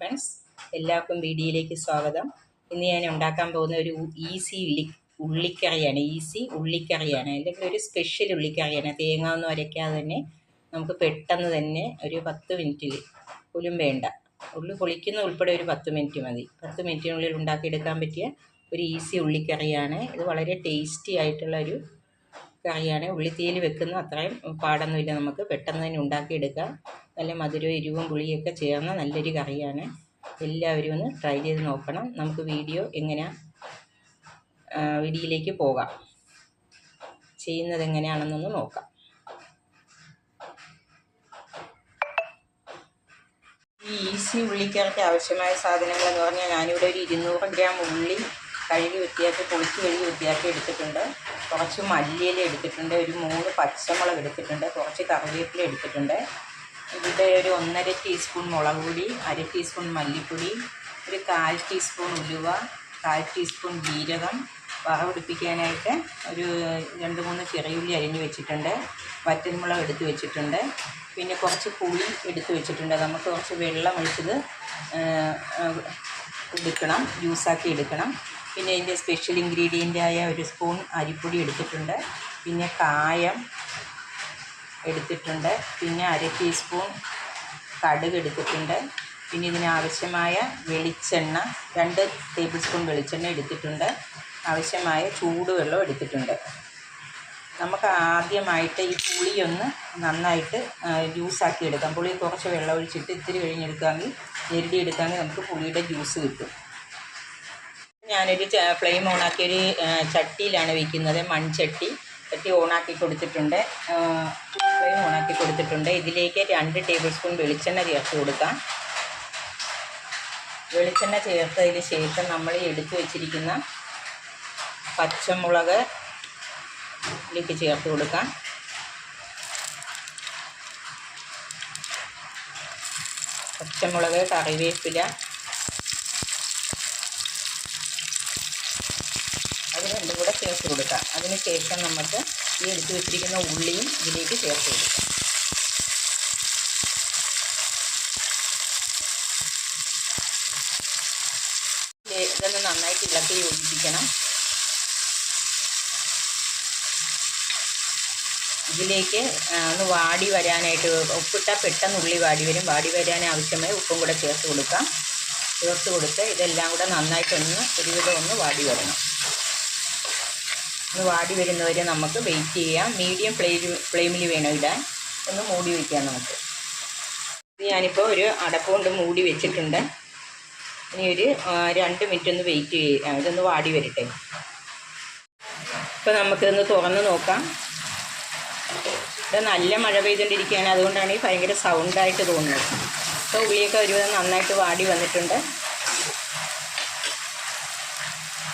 Friends, എല്ലാവർക്കും വീഡിയോയിലേക്ക് സ്വാഗതം. ഇന്ന് ഞാൻ ഉണ്ടാക്കാൻ പോകുന്ന ഒരു ഈസി ഉള്ളിക്കറിയാണ്. അല്ലെങ്കിൽ ഒരു സ്പെഷ്യൽ ഉള്ളിക്കറിയാണ്. തേങ്ങ ഒന്നും അരയ്ക്കാതെ തന്നെ നമുക്ക് പെട്ടെന്ന് തന്നെ ഒരു 10 മിനിറ്റിൽ പോലും വേണ്ട, ഉള്ളി പൊളിക്കുന്ന ഉൾപ്പെടെ ഒരു 10 മിനിറ്റ് മതി. 10 മിനിറ്റിനുള്ളിൽ ഉണ്ടാക്കിയെടുക്കാൻ പറ്റിയ ഒരു ഈസി ഉള്ളിക്കറിയാണ്. ഇത് വളരെ ടേസ്റ്റി ആയിട്ടുള്ള ഒരു കറിയാണ്. ഉള്ളിത്തീയിൽ വെക്കുന്ന അത്രയും പാടൊന്നുമില്ല, നമുക്ക് പെട്ടെന്ന് തന്നെ ഉണ്ടാക്കിയെടുക്കാം. നല്ല മധുരവും എരിവും പുളിയൊക്കെ ചേർന്ന നല്ലൊരു കറിയാണ്. എല്ലാവരും ഒന്ന് ട്രൈ ചെയ്ത് നോക്കണം. നമുക്ക് വീഡിയോയിലേക്ക് പോകാം. ചെയ്യുന്നത് എങ്ങനെയാണെന്നൊന്ന് നോക്കാം. ഈ ഈസി ഉള്ളിക്കറിക്ക് ആവശ്യമായ സാധനങ്ങളെന്ന് പറഞ്ഞാൽ ഞാനിവിടെ ഒരു 200 ഗ്രാം ഉള്ളി കഴുകി വൃത്തിയാക്കി പൊളിച്ച് കഴുകി വൃത്തിയാക്കി എടുത്തിട്ടുണ്ട്. കുറച്ച് മല്ലിയില എടുത്തിട്ടുണ്ട്, ഒരു 3 പച്ചമുളക് എടുത്തിട്ടുണ്ട്, കുറച്ച് കറിവേപ്പില എടുത്തിട്ടുണ്ട്. ഇവിടെ ഒരു 1.5 ടീസ്പൂൺ മുളക് പൊടി, 1/2 ടീസ്പൂൺ മല്ലിപ്പൊടി, ഒരു 1/4 ടീസ്പൂൺ ഉലുവ, 1/4 ടീസ്പൂൺ ജീരകം, വറവിടിപ്പിക്കാനായിട്ട് ഒരു 2-3 ചെറിയുള്ളി അരിഞ്ഞ് വെച്ചിട്ടുണ്ട്, വറ്റൽമുളക് എടുത്ത് വെച്ചിട്ടുണ്ട്, പിന്നെ കുറച്ച് പുളി എടുത്ത് വെച്ചിട്ടുണ്ട്. നമുക്ക് കുറച്ച് വെള്ളം ഒഴിച്ചത് എടുക്കണം, ജ്യൂസാക്കി എടുക്കണം. പിന്നെ ഇതിൻ്റെ സ്പെഷ്യൽ ഇൻഗ്രീഡിയൻ്റായ ഒരു സ്പൂൺ അരിപ്പൊടി എടുത്തിട്ടുണ്ട്, പിന്നെ കായം എടുത്തിട്ടുണ്ട്, പിന്നെ 1/2 ടീസ്പൂൺ കടുക് എടുത്തിട്ടുണ്ട്, പിന്നെ ഇതിനാവശ്യമായ വെളിച്ചെണ്ണ 2 ടേബിൾ സ്പൂൺ വെളിച്ചെണ്ണ എടുത്തിട്ടുണ്ട്, ആവശ്യമായ ചൂടുവെള്ളം എടുത്തിട്ടുണ്ട്. നമുക്ക് ആദ്യമായിട്ട് ഈ പുളിയൊന്ന് നന്നായിട്ട് ജ്യൂസാക്കി എടുക്കാം. പുളി കുറച്ച് വെള്ളം ഒഴിച്ചിട്ട് ഇത്തിരി കഴിഞ്ഞെടുക്കാമെങ്കിൽ ഞെരടിയെടുക്കാമെങ്കിൽ നമുക്ക് പുളിയുടെ ജ്യൂസ് കിട്ടും. ഞാനൊരു ഫ്ലെയിം ഓണാക്കിയൊരു ചട്ടിയിലാണ് വയ്ക്കുന്നത്, മൺചട്ടി. ചട്ടി ഓണാക്കി കൊടുത്തിട്ടുണ്ട്, ഫ്ലെയിം ഓണാക്കി കൊടുത്തിട്ടുണ്ട്. ഇതിലേക്ക് 2 ടേബിൾ സ്പൂൺ വെളിച്ചെണ്ണ ചേർത്ത് കൊടുക്കാം. വെളിച്ചെണ്ണ ചേർത്തതിന് ശേഷം നമ്മൾ എടുത്തു വച്ചിരിക്കുന്ന പച്ചമുളക് ഇതിലേക്ക് ചേർത്ത് കൊടുക്കാം. പച്ചമുളക്, കറിവേപ്പില, അത് രണ്ടും കൂടെ ചേർത്ത് കൊടുക്കാം. അതിന് ശേഷം നമുക്ക് ഈ എടുത്തു വെച്ചിരിക്കുന്ന ഉള്ളിയും ഇതിലേക്ക് ചേർത്ത് കൊടുക്കാം. ഇതൊന്ന് നന്നായിട്ട് ഇളക്കി യോജിപ്പിക്കണം. ഇതിലേക്ക് ഒന്ന് വാടി വരാനായിട്ട്, ഉപ്പിട്ടാൽ പെട്ടെന്ന് ഉള്ളി വാടി വരും. വാടി വരാൻ ആവശ്യമായ ഉപ്പും കൂടെ ചേർത്ത് കൊടുക്കാം. ചേർത്ത് കൊടുത്ത് ഇതെല്ലാം കൂടെ നന്നായിട്ടൊന്ന് ഒരുവിധം ഒന്ന് വാടി വരണം. ഒന്ന് വാടി വരുന്നവരെ നമുക്ക് വെയിറ്റ് ചെയ്യാം. മീഡിയം ഫ്ലെയിമിൽ വേണം ഇടാൻ. ഒന്ന് മൂടി വയ്ക്കാം നമുക്ക്. ഇത് ഞാനിപ്പോൾ ഒരു അടപ്പ് കൊണ്ട് മൂടി വെച്ചിട്ടുണ്ട്. ഇനി ഒരു 2 മിനിറ്റ് ഒന്ന് വെയിറ്റ് ചെയ്യാം, ഇതൊന്ന് വാടി വരട്ടെ. ഇപ്പോൾ നമുക്കിതൊന്ന് തുറന്ന് നോക്കാം. ഇത് നല്ല മഴ പെയ്തുകൊണ്ടിരിക്കുകയാണ്, അതുകൊണ്ടാണ് ഈ ഭയങ്കര സൗണ്ടായിട്ട് തോന്നുന്നത്. ഇപ്പോൾ ഉള്ളിയൊക്കെ ഒരുവിധം നന്നായിട്ട് വാടി വന്നിട്ടുണ്ട്.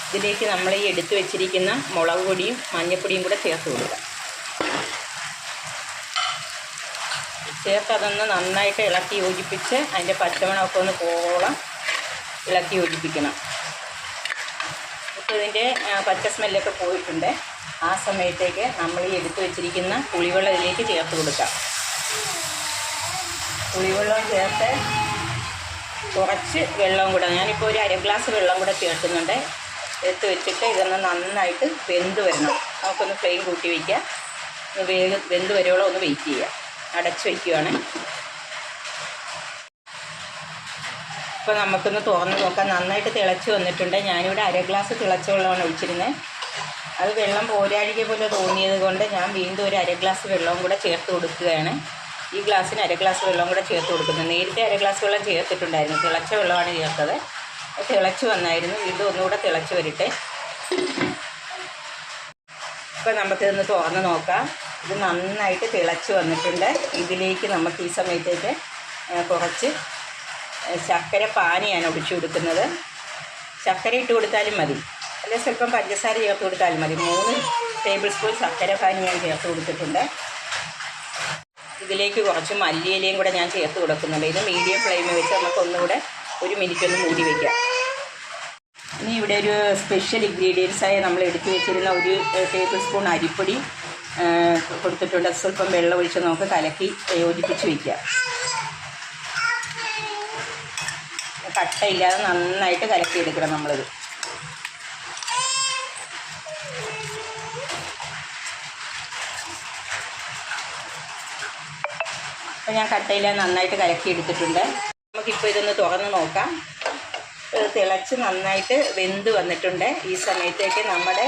ഇതിലേക്ക് നമ്മൾ ഈ എടുത്തു വെച്ചിരിക്കുന്ന മുളക് പൊടിയും മഞ്ഞൾപ്പൊടിയും കൂടെ ചേർത്ത് കൊടുക്കാം. ചേർത്ത് അതൊന്ന് നന്നായിട്ട് ഇളക്കി യോജിപ്പിച്ച് അതിൻ്റെ പച്ചമണമൊക്കെ ഒന്ന് പോകോളം ഇളക്കി യോജിപ്പിക്കണം. ഇപ്പോൾ ഇതിൻ്റെ പച്ച സ്മെല്ലൊക്കെ പോയിട്ടുണ്ട്. ആ സമയത്തേക്ക് നമ്മൾ ഈ എടുത്തു വെച്ചിരിക്കുന്ന പുളിവെള്ളം ഇതിലേക്ക് ചേർത്ത് കൊടുക്കാം. പുളിവെള്ളം ചേർത്ത് കുറച്ച് വെള്ളം കൂടെ, ഞാനിപ്പോൾ ഒരു 1/2 ഗ്ലാസ് വെള്ളം കൂടെ ചേർക്കുന്നുണ്ട്. എടുത്ത് വെച്ചിട്ട് ഇതൊന്ന് നന്നായിട്ട് വെന്ത് വരണം. നമുക്കൊന്ന് ഫ്ലെയിം കൂട്ടി വയ്ക്കാം. വെന്ത് വരുവോളം ഒന്ന് വെയിറ്റ് ചെയ്യുക. അടച്ച് വയ്ക്കുകയാണ്. ഇപ്പോൾ നമുക്കൊന്ന് തുറന്ന് നോക്കാം. നന്നായിട്ട് തിളച്ച് വന്നിട്ടുണ്ട്. ഞാനിവിടെ 1/2 ഗ്ലാസ് തിളച്ച വെള്ളമാണ് ഒഴിച്ചിരുന്നത്. അത് വെള്ളം പോരാഴിക പോലെ തോന്നിയത് കൊണ്ട് ഞാൻ വീണ്ടും ഒരു 1/2 ഗ്ലാസ് വെള്ളവും കൂടെ ചേർത്ത് കൊടുക്കുകയാണ്. ഈ ഗ്ലാസ്സിന് 1/2 ഗ്ലാസ് വെള്ളം കൂടെ ചേർത്ത് കൊടുക്കുന്നത്. നേരത്തെ 1/2 ഗ്ലാസ് വെള്ളം ചേർത്തിട്ടുണ്ടായിരുന്നു, തിളച്ച വെള്ളമാണ് ചേർത്തത്. തിളച്ച് വന്നായിരുന്നു. വീണ്ടും ഒന്നുകൂടെ തിളച്ച് വരട്ടെ. ഇപ്പോൾ നമുക്കിതൊന്ന് തുറന്ന് നോക്കാം. ഇത് നന്നായിട്ട് തിളച്ച് വന്നിട്ടുണ്ട്. ഇതിലേക്ക് നമുക്ക് ഈ സമയത്തേക്ക് കുറച്ച് ശർക്കര പാനിയാണ് ഒഴിച്ചു കൊടുക്കുന്നത്. ശർക്കര ഇട്ട് കൊടുത്താലും മതി, അല്ലെങ്കിൽ സ്വല്പം പഞ്ചസാര ചേർത്ത് കൊടുത്താലും മതി. 3 ടേബിൾ സ്പൂൺ ശർക്കര പാനി ഞാൻ ചേർത്ത് കൊടുത്തിട്ടുണ്ട്. ഇതിലേക്ക് കുറച്ച് മല്ലിയിലയും കൂടെ ഞാൻ ചേർത്ത് കൊടുക്കുന്നുണ്ട്. ഇത് മീഡിയം ഫ്ലെയിമിൽ വെച്ച് നമുക്ക് ഒന്നുകൂടെ 1 മിനിറ്റ് ഒന്ന് മൂടി വയ്ക്കാം. ഇനി ഇവിടെ ഒരു സ്പെഷ്യൽ ഇൻഗ്രീഡിയൻസായി നമ്മൾ എടുത്തു വെച്ചിരുന്ന 1 ടേബിൾ സ്പൂൺ അരിപ്പൊടി കൊടുത്തിട്ടുണ്ട്. സ്വല്പം വെള്ളം ഒഴിച്ച് നമുക്ക് കലക്കി യോജിപ്പിച്ച് വയ്ക്കാം. കട്ടയില്ലാതെ നന്നായിട്ട് കലക്കിയെടുക്കണം നമ്മളിത്. അപ്പോൾ ഞാൻ കട്ടയില്ലാതെ നന്നായിട്ട് കലക്കിയെടുത്തിട്ടുണ്ട്. നമുക്കിപ്പോൾ ഇതൊന്ന് തുറന്ന് നോക്കാം. തിളച്ച് നന്നായിട്ട് വെന്ത് വന്നിട്ടുണ്ട്. ഈ സമയത്തേക്ക് നമ്മുടെ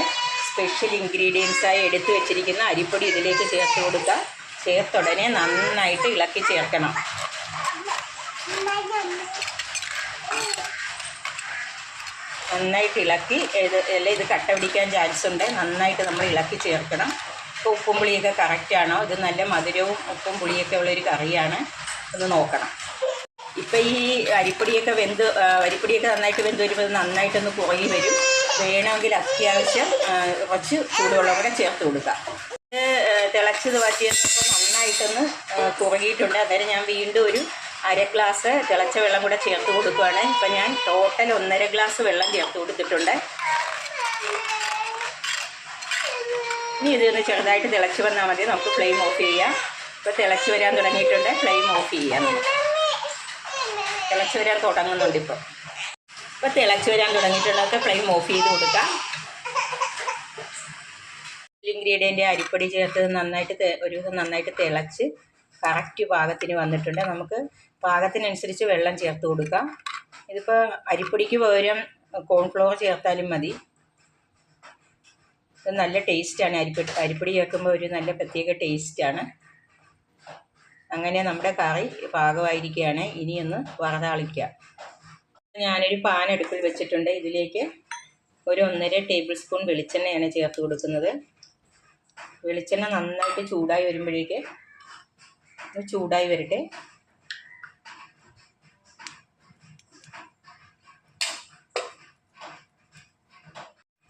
സ്പെഷ്യൽ ഇൻഗ്രീഡിയൻസായി എടുത്തു വെച്ചിരിക്കുന്ന അരിപ്പൊടി ഇതിലേക്ക് ചേർത്ത് കൊടുക്കുക. ചേർത്തുടനെ നന്നായിട്ട് ഇളക്കി ചേർക്കണം. നന്നായിട്ട് ഇളക്കി എല്ലാം ഇത് കട്ട പിടിക്കാൻ ചാൻസ് ഉണ്ട്. നന്നായിട്ട് നമ്മൾ ഇളക്കി ചേർക്കണം. ഇപ്പോൾ ഉപ്പും പുളിയൊക്കെ കറക്റ്റാണോ? ഇത് നല്ല മധുരവും ഉപ്പും പുളിയൊക്കെ ഉള്ളൊരു കറിയാണ്. ഒന്ന് നോക്കണം. ഇപ്പം ഈ അരിപ്പൊടിയൊക്കെ നന്നായിട്ട് വെന്ത് വരുമ്പോൾ നന്നായിട്ടൊന്ന് കുറുകി വരും. വേണമെങ്കിൽ അത്യാവശ്യം കുറച്ച് ചൂടുവെള്ളം കൂടെ ചേർത്ത് കൊടുക്കാം. തിളച്ചത് പറ്റിയപ്പോൾ നന്നായിട്ടൊന്ന് കുറുകിയിട്ടുണ്ട്. അന്നേരം ഞാൻ വീണ്ടും ഒരു 1/2 ഗ്ലാസ് തിളച്ച വെള്ളം കൂടെ ചേർത്ത് കൊടുക്കുകയാണ്. ഇപ്പം ഞാൻ ടോട്ടൽ 1.5 ഗ്ലാസ് വെള്ളം ചേർത്ത് കൊടുത്തിട്ടുണ്ട്. ഇനി ഇതൊന്ന് ചെറുതായിട്ട് തിളച്ച് വന്നാൽ മതി. നമുക്ക് ഫ്ലെയിം ഓഫ് ചെയ്യാം. ഇപ്പോൾ തിളച്ച് വരാൻ തുടങ്ങിയിട്ടുണ്ട്. ഫ്ലെയിം ഓഫ് ചെയ്യാം. തിളച്ച് വരാൻ തുടങ്ങുന്നുണ്ട്. ഇപ്പോൾ തിളച്ച് വരാൻ തുടങ്ങിയിട്ടുള്ളതൊക്കെ ഫ്ലെയിം ഓഫ് ചെയ്ത് കൊടുക്കാം. ഇൻഗ്രീഡിയൻ്റ് അരിപ്പൊടി ചേർത്ത് നന്നായിട്ട് തിളച്ച് കറക്റ്റ് പാകത്തിന് വന്നിട്ടുണ്ട്. നമുക്ക് പാകത്തിനനുസരിച്ച് വെള്ളം ചേർത്ത് കൊടുക്കാം. ഇതിപ്പോൾ അരിപ്പൊടിക്ക് പകരം കോൺഫ്ലവർ ചേർത്താലും മതി. ഇത് നല്ല ടേസ്റ്റാണ്. അരിപ്പൊടി ചേർക്കുമ്പോൾ ഒരു നല്ല പ്രത്യേക ടേസ്റ്റാണ്. അങ്ങനെ നമ്മുടെ കറി പാകമായിരിക്കുകയാണ്. ഇനിയൊന്ന് വറതാളിക്കാം. ഞാനൊരു പാൻ അടുപ്പിൽ വെച്ചിട്ടുണ്ട്. ഇതിലേക്ക് ഒരു 1.5 ടേബിൾ സ്പൂൺ വെളിച്ചെണ്ണയാണ് ചേർത്ത് കൊടുക്കുന്നത്. വെളിച്ചെണ്ണ നന്നായിട്ട് ചൂടായി വരുമ്പോഴേക്ക് ചൂടായി വരട്ടെ.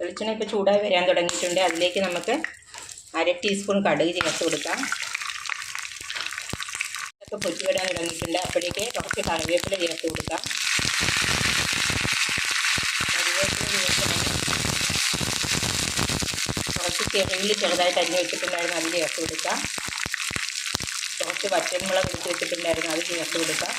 വെളിച്ചെണ്ണ ഇപ്പോൾ ചൂടായി വരാൻ തുടങ്ങിയിട്ടുണ്ട്. അതിലേക്ക് നമുക്ക് 1/2 ടീസ്പൂൺ കടുക് ചേർത്ത് കൊടുക്കാം. ഇതൊക്കെ പൊട്ടി വരാൻ തുടങ്ങിയിട്ടുണ്ട്. അപ്പോഴേക്ക് കുറച്ച് കറിവേപ്പില ചേർത്ത് കൊടുക്കാം. കുറച്ച് ചെറിയുള്ളി ചെറുതായിട്ട് അരിഞ്ഞ് വെച്ചിട്ടുണ്ടായിരുന്നു, അത് ചേർത്ത് കൊടുക്കാം. കുറച്ച് വറ്റൽമുളക് എടുത്ത് വെച്ചിട്ടുണ്ടായിരുന്നു, അത് ചേർത്ത് കൊടുക്കാം.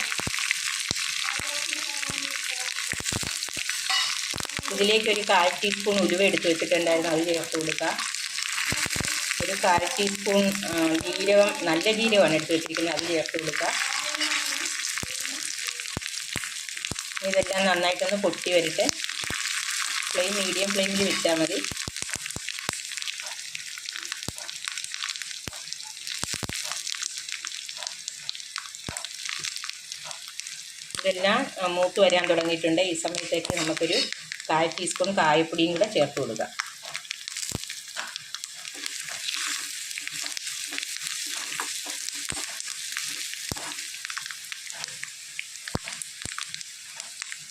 ഇതിലേക്കൊരു 1/4 ടീസ്പൂൺ ഉലുവ എടുത്ത് വെച്ചിട്ടുണ്ടായിരുന്നു, അത് ചേർത്ത് കൊടുക്കാം. ഒരു 1/4 ടീസ്പൂൺ ജീരകം, നല്ല ജീരകമാണ് എടുത്ത് വെച്ചിരിക്കുന്നത്, അത് ചേർത്ത് കൊടുക്കാം. ഇതെല്ലാം നന്നായിട്ടൊന്ന് പൊട്ടി വരട്ടെ. മീഡിയം ഫ്ലെയിമിൽ വെച്ചാൽ മതി. ഇതെല്ലാം മൂത്ത് വരാൻ തുടങ്ങിയിട്ടുണ്ട്. ഈ സമയത്തേക്ക് നമുക്കൊരു 1/4 ടീസ്പൂൺ കായപ്പൊടിയും കൂടെ ചേർത്ത് കൊടുക്കാം.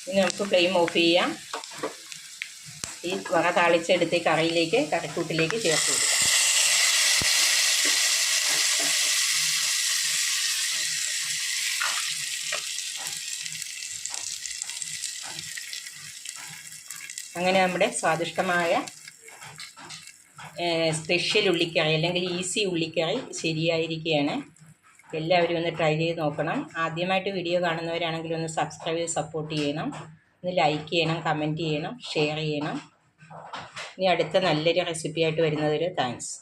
ഇനി നമുക്ക് ഫ്ലെയിം ഓഫ് ചെയ്യാം. ഈ വറ താളിച്ചെടുത്ത് കറിയിലേക്ക്, കറിക്കൂട്ടിലേക്ക് ചേർത്ത് കൊടുക്കാം. അങ്ങനെ നമ്മുടെ സ്വാദിഷ്ടമായ സ്പെഷ്യൽ ഉള്ളിക്കറി അല്ലെങ്കിൽ ഈസി ഉള്ളിക്കറി ശരിയായിരിക്കുകയാണ്. എല്ലാവരും ഒന്ന് ട്രൈ ചെയ്ത് നോക്കണം. ആദ്യമായിട്ട് വീഡിയോ കാണുന്നവരാണെങ്കിൽ ഒന്ന് സബ്സ്ക്രൈബ് ചെയ്ത് സപ്പോർട്ട് ചെയ്യണം. ഒന്ന് ലൈക്ക് ചെയ്യണം, കമൻറ്റ് ചെയ്യണം, ഷെയർ ചെയ്യണം. ഇനി അടുത്ത നല്ലൊരു റെസിപ്പിയായിട്ട് വരുന്നവരെ താങ്ക്സ്.